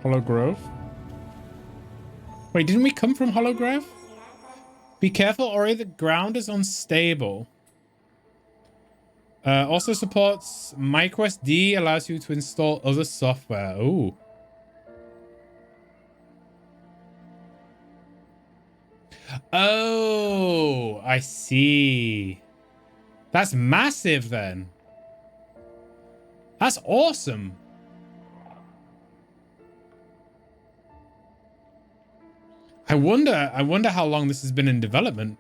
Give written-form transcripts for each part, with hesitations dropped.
Hollow Grove. Wait, didn't we come from Hollow Grove? Be careful, Ori, the ground is unstable. Also supports microSD, allows you to install other software. Ooh. Oh, I see. That's massive then. That's awesome. I wonder how long this has been in development.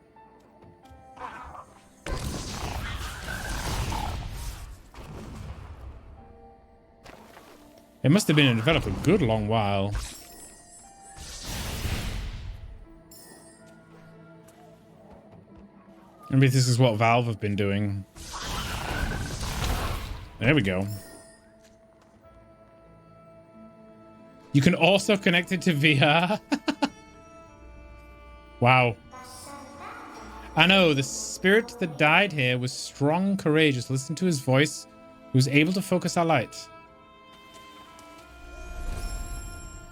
It must have been in development a good long while. Maybe this is what Valve have been doing. There we go. You can also connect it to VR. Wow. I know, the spirit that died here was strong, courageous. Listen to his voice, who was able to focus our light.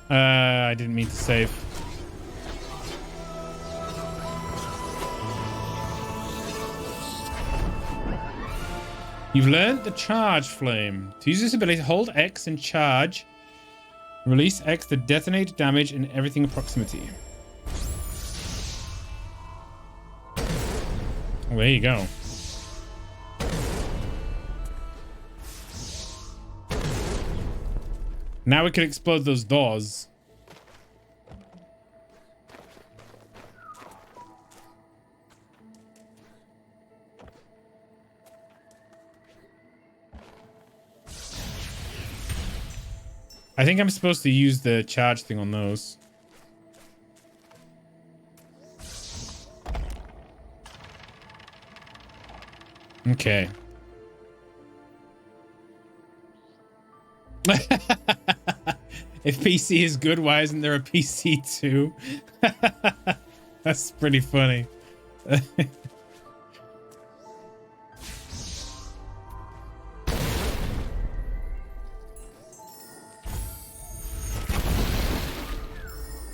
I didn't mean to save. You've learned the charge flame. To use this ability, hold X and charge. Release X to detonate damage in everything in proximity. Well, there you go. Now we can explode those doors. I think I'm supposed to use the charge thing on those. Okay. If PC is good, why isn't there a PC too? That's pretty funny.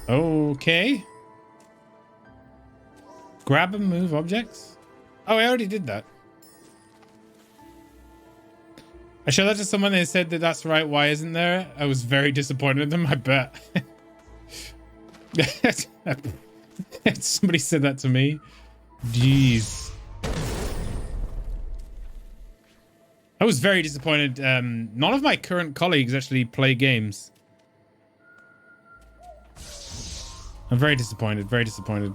Okay. Grab and move objects? Oh, I already did that. I showed that to someone and they said that that's right. Why isn't there? I was very disappointed in them, I bet. Somebody said that to me. Jeez. I was very disappointed. None of my current colleagues actually play games. I'm very disappointed. Very disappointed.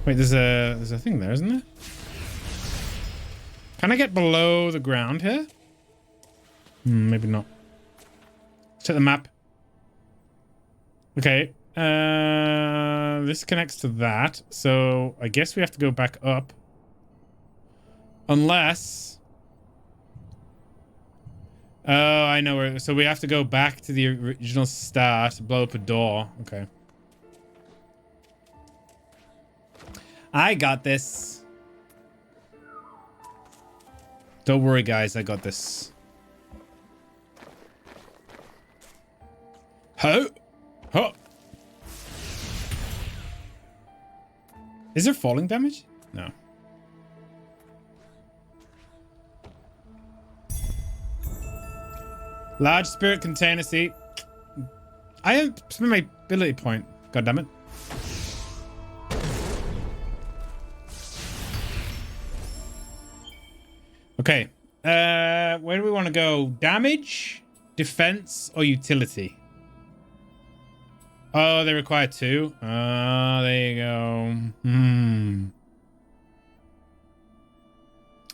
Wait, there's a thing there, isn't there? Can I get below the ground here? Maybe not. Let's check the map. Okay. This connects to that. So I guess we have to go back up. Unless... Oh, I know where... So we have to go back to the original start. Blow up a door. Okay. I got this. Don't worry, guys. I got this. Huh? Huh? Is there falling damage? No. Large spirit container. See, I haven't spent my ability point. God damn it. Okay. Where do we want to go? Damage, defense, or utility? Oh, they require two. Oh, there you go.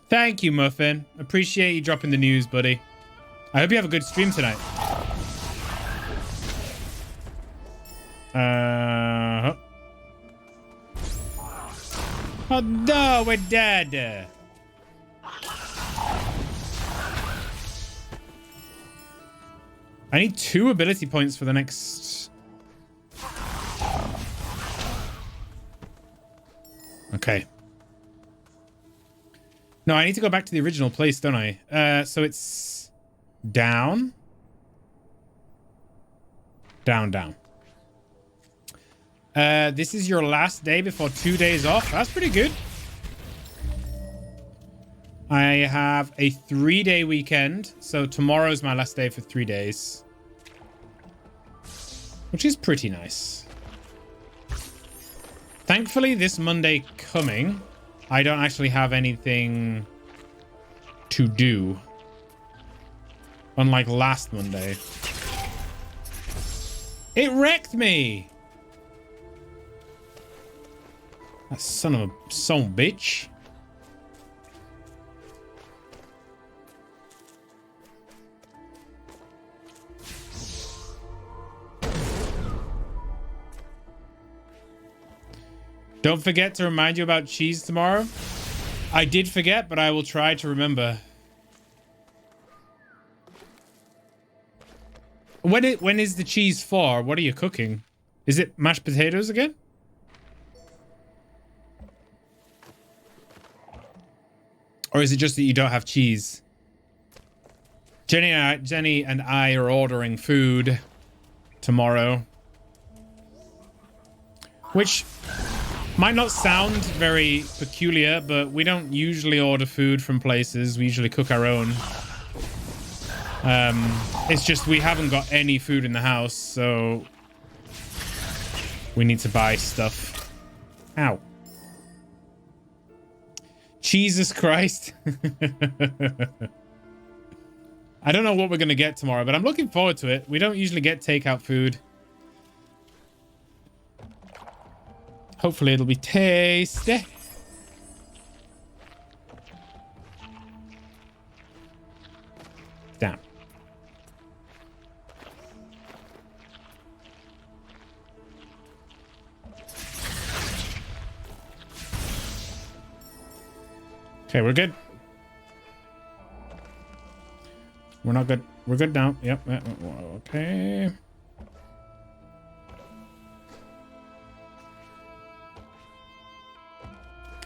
Thank you, Muffin. Appreciate you dropping the news, buddy. I hope you have a good stream tonight. Oh no, we're dead. I need 2 ability points for the next... Okay. No, I need to go back to the original place, don't I? So it's... down. Down, down. This is your last day before 2 days off. That's pretty good. I have a 3-day weekend. So tomorrow's my last day for 3 days. Which is pretty nice. Thankfully, this Monday coming, I don't actually have anything to do. Unlike last Monday. It wrecked me! That son of a bitch. Don't forget to remind you about cheese tomorrow. I did forget, but I will try to remember. When is the cheese for? What are you cooking? Is it mashed potatoes again? Or is it just that you don't have cheese? Jenny and I are ordering food tomorrow. Which might not sound very peculiar, but we don't usually order food from places. We usually cook our own. It's just we haven't got any food in the house, so we need to buy stuff. Ow. Jesus Christ. I don't know what we're going to get tomorrow, but I'm looking forward to it. We don't usually get takeout food. Hopefully it'll be tasty. Damn. Okay, we're good. We're not good. We're good now. Yep. Okay.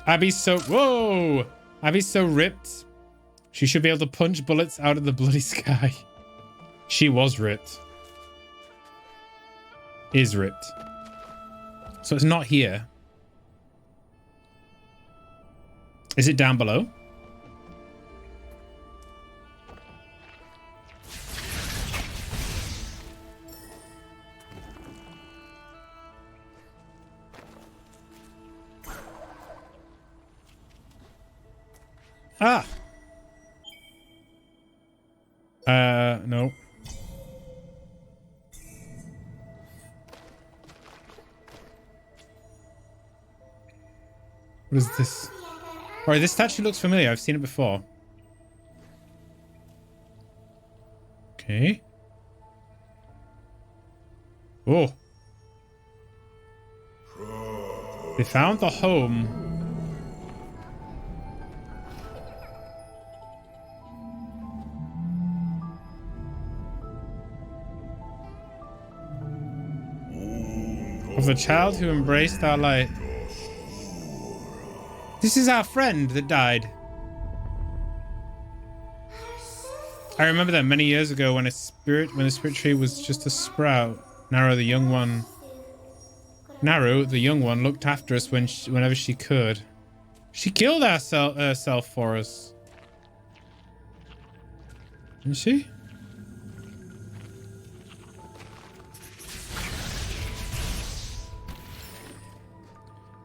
Abby's so... Whoa! Abby's so ripped. She should be able to punch bullets out of the bloody sky. She was ripped. Is ripped. So it's not here. Is it down below? Ah! No. What is this? Alright, this statue looks familiar. I've seen it before. Okay. Oh. They found the home. Of the child who embraced our light. This is our friend that died. I remember that many years ago when the spirit tree was just a sprout. Naru, the young one, looked after us whenever she could. She killed herself for us. Didn't she?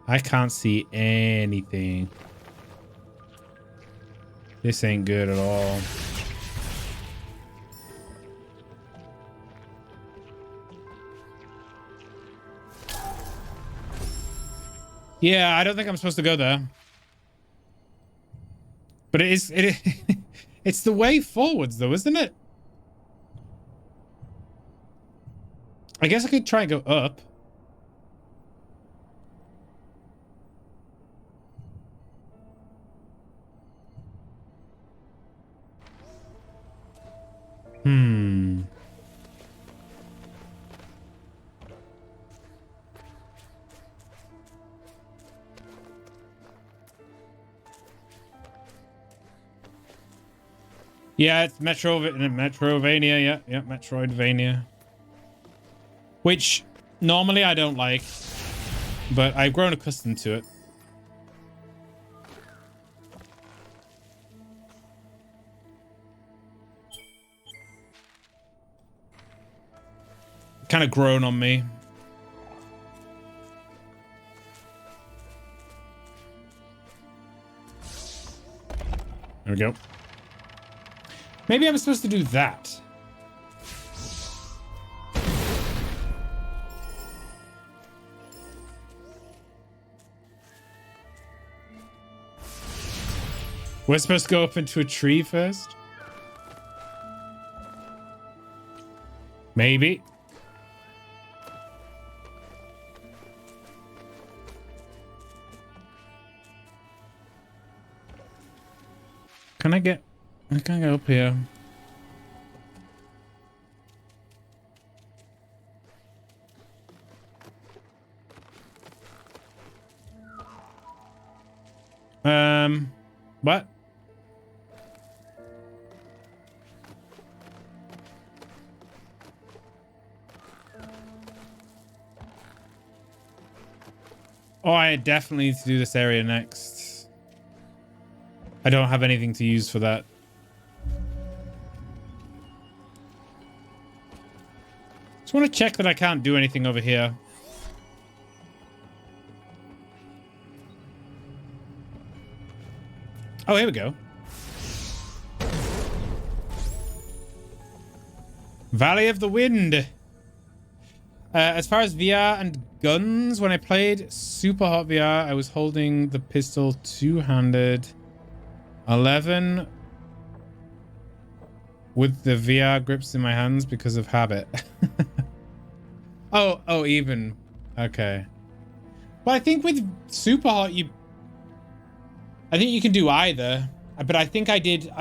I can't see anything. This ain't good at all. Yeah, I don't think I'm supposed to go there. But it's the way forwards though, isn't it? I guess I could try and go up. Yeah, it's Metrovania. Yeah, Metroidvania. which normally I don't like, but I've grown accustomed to it. Kind of grown on me. There we go. Maybe I'm supposed to do that. We're supposed to go up into a tree first? Maybe. Can I get... I can't get up here. What? Oh, I definitely need to do this area next. I don't have anything to use for that. Just want to check that I can't do anything over here. Oh, here we go. Valley of the Wind. As far as VR and guns, when I played Super Hot VR, I was holding the pistol two-handed. 11 with the VR grips in my hands because of habit. oh, even. Okay. Well, I think with Super Hot, I think you can do either, but I think I did,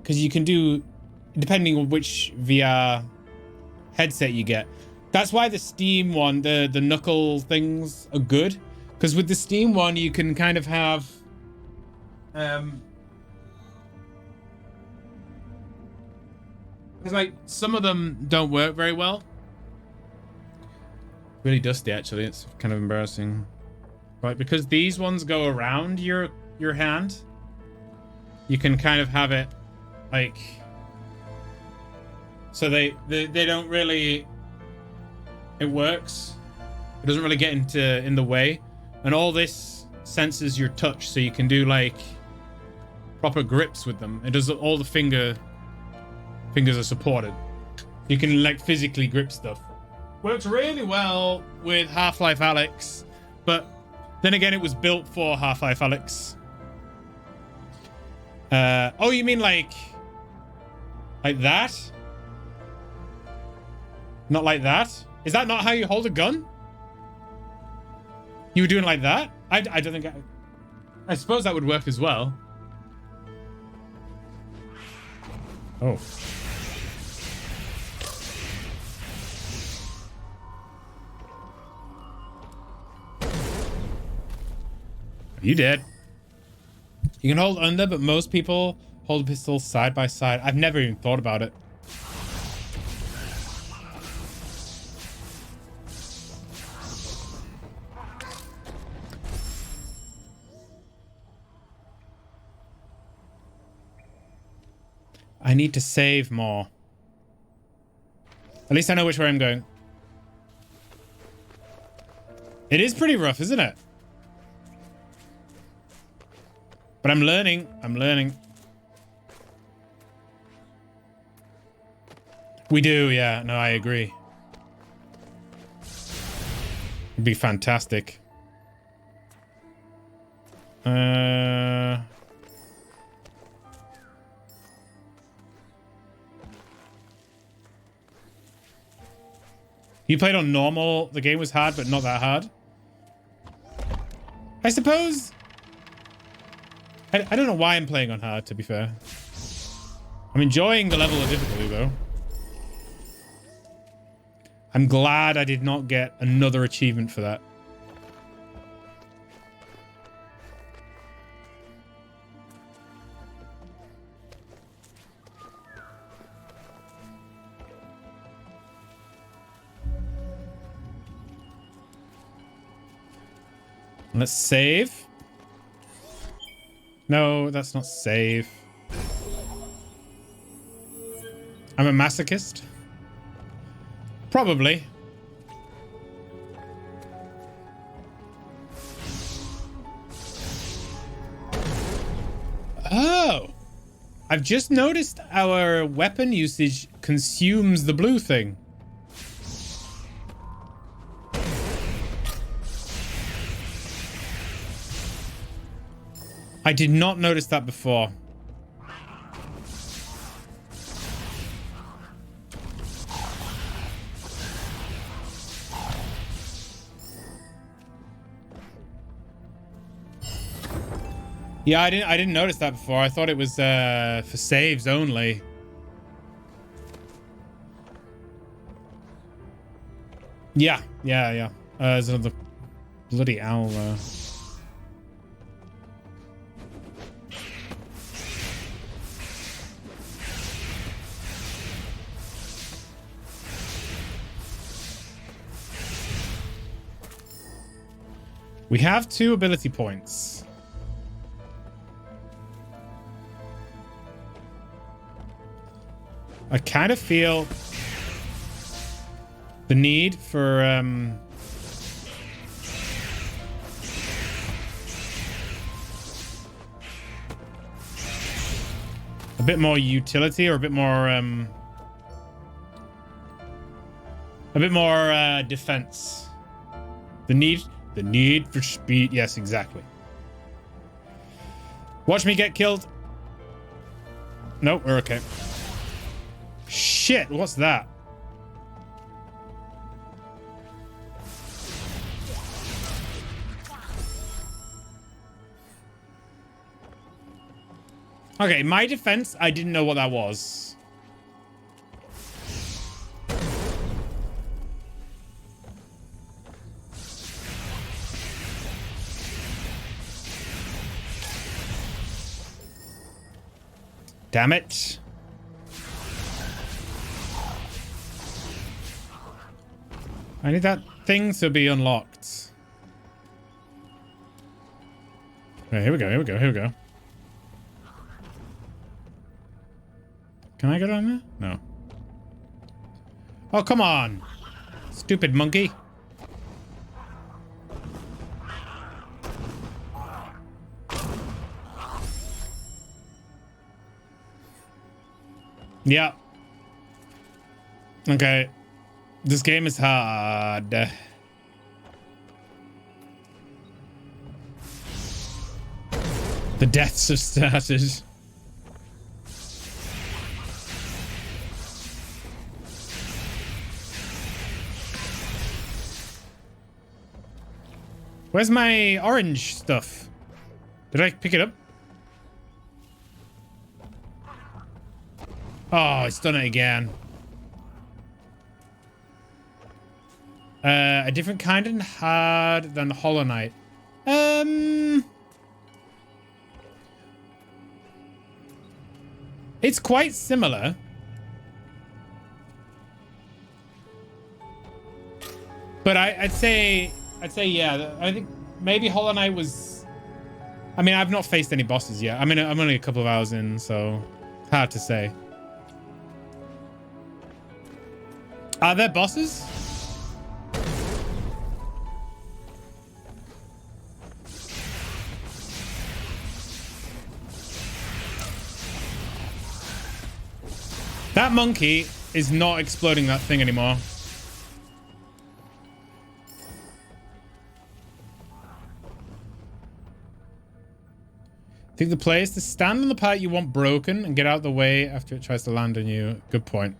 because you can do, depending on which VR headset you get. That's why the Steam one, the knuckle things are good, because with the Steam one, you can kind of have, because like some of them don't work very well. Really dusty, actually. It's kind of embarrassing. Right, because these ones go around your hand, you can kind of have it like, so they don't really, it works. It doesn't really get in the way, and all this senses your touch, so you can do like proper grips with them. It does all the fingers are supported. You can like physically grip stuff. Works really well with Half-Life Alyx, but then again, it was built for Half-Life Alyx. Oh, you mean like that? Not like that? Is that not how you hold a gun? You were doing it like that? I don't think I suppose that would work as well. Oh. You did. You can hold under, but most people hold pistols side by side. I've never even thought about it. I need to save more. At least I know which way I'm going. It is pretty rough, isn't it? But I'm learning. I'm learning. We do, yeah. No, I agree. It'd be fantastic. You played on normal. The game was hard, but not that hard. I suppose. I don't know why I'm playing on hard, to be fair. I'm enjoying the level of difficulty, though. I'm glad I did not get another achievement for that. Let's save. No, that's not save. I'm a masochist. Probably. Oh. I've just noticed our weapon usage consumes the blue thing. I did not notice that before. Yeah, I didn't notice that before. I thought it was for saves only. Yeah. There's another bloody owl there. We have 2 ability points. I kind of feel the need for a bit more utility, or a bit more defense. The need for speed. Yes, exactly. Watch me get killed. Nope, we're okay. Shit, what's that? Okay, my defense, I didn't know what that was. Damn it. I need that thing to be unlocked. Okay, here we go. Can I get on there? No. Oh, come on. Stupid monkey. Yeah. Okay. This game is hard. The deaths have started. Where's my orange stuff? Did I pick it up? Oh, it's done it again. A different kind and hard than Hollow Knight. It's quite similar. But I'd say yeah. I think maybe Hollow Knight was. I mean, I've not faced any bosses yet. I mean, I'm only a couple of hours in, so hard to say. Are there bosses? That monkey is not exploding that thing anymore. I think the play is to stand on the part you want broken and get out of the way after it tries to land on you. Good point.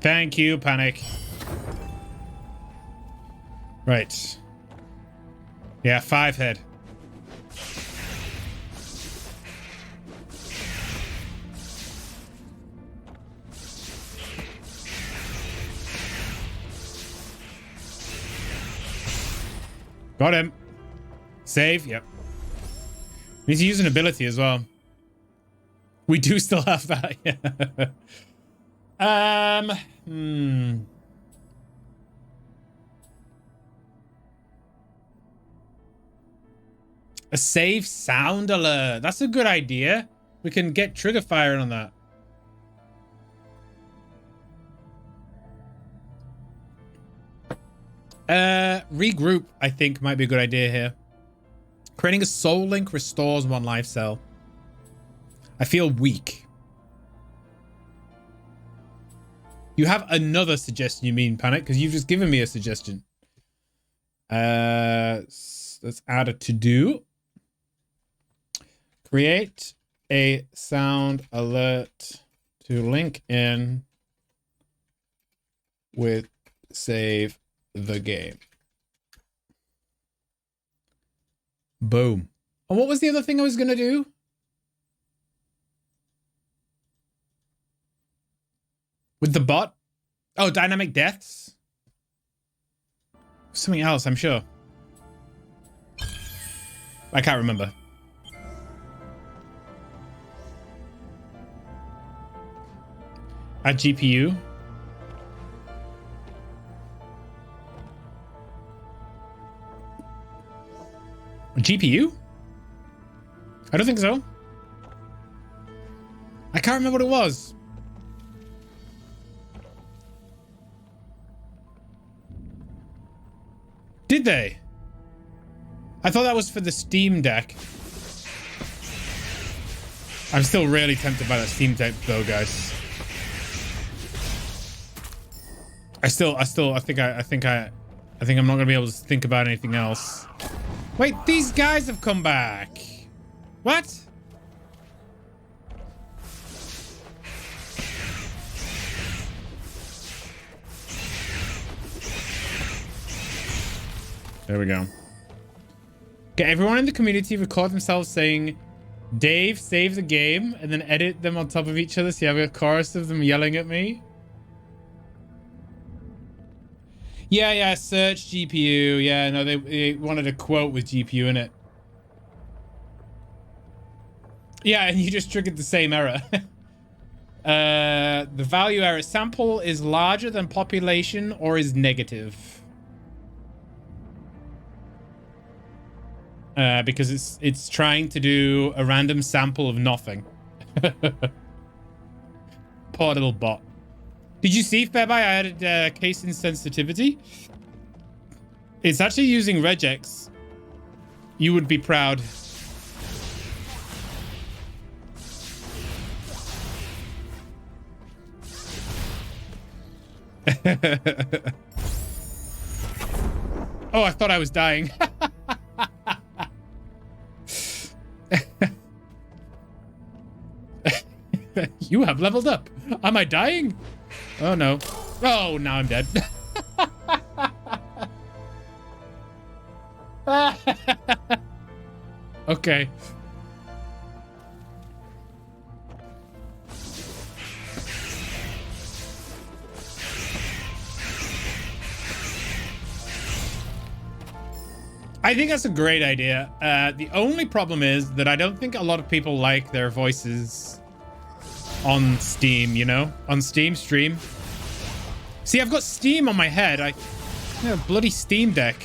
Thank you, Panic. Right. Yeah, 5 head. Got him. Save. Yep. Need to use an ability as well. We do still have that. Yeah. Hmm. A save sound alert. That's a good idea. We can get trigger firing on that. Regroup, I think, might be a good idea here. Creating a soul link restores 1 life cell. I feel weak. You have another suggestion, you mean, Panic? Because you've just given me a suggestion. Let's add a to-do. Create a sound alert to link in with save the game. Boom. And what was the other thing I was going to do? With the bot? Oh, dynamic deaths? Something else, I'm sure. I can't remember. Add GPU. GPU? I don't think so. I can't remember what it was. Did they? I thought that was for the Steam Deck. I'm still really tempted by that Steam Deck though, guys. I think I'm not gonna be able to think about anything else. Wait, these guys have come back. What? There we go. Okay, everyone in the community record themselves saying, Dave, save the game, and then edit them on top of each other so you have a chorus of them yelling at me. Yeah, search GPU. Yeah, no, they wanted a quote with GPU in it. Yeah, and you just triggered the same error. The value error sample is larger than population or is negative. Because it's trying to do a random sample of nothing. Poor little bot. Did you see, Fairby, I added case insensitivity? It's actually using regex. You would be proud. Oh, I thought I was dying. You have leveled up. Am I dying? Oh no. Oh, now I'm dead. Okay. I think that's a great idea. The only problem is that I don't think a lot of people like their voices on Steam, you know? On Steam stream. See, I've got Steam on my head. I have a bloody Steam Deck.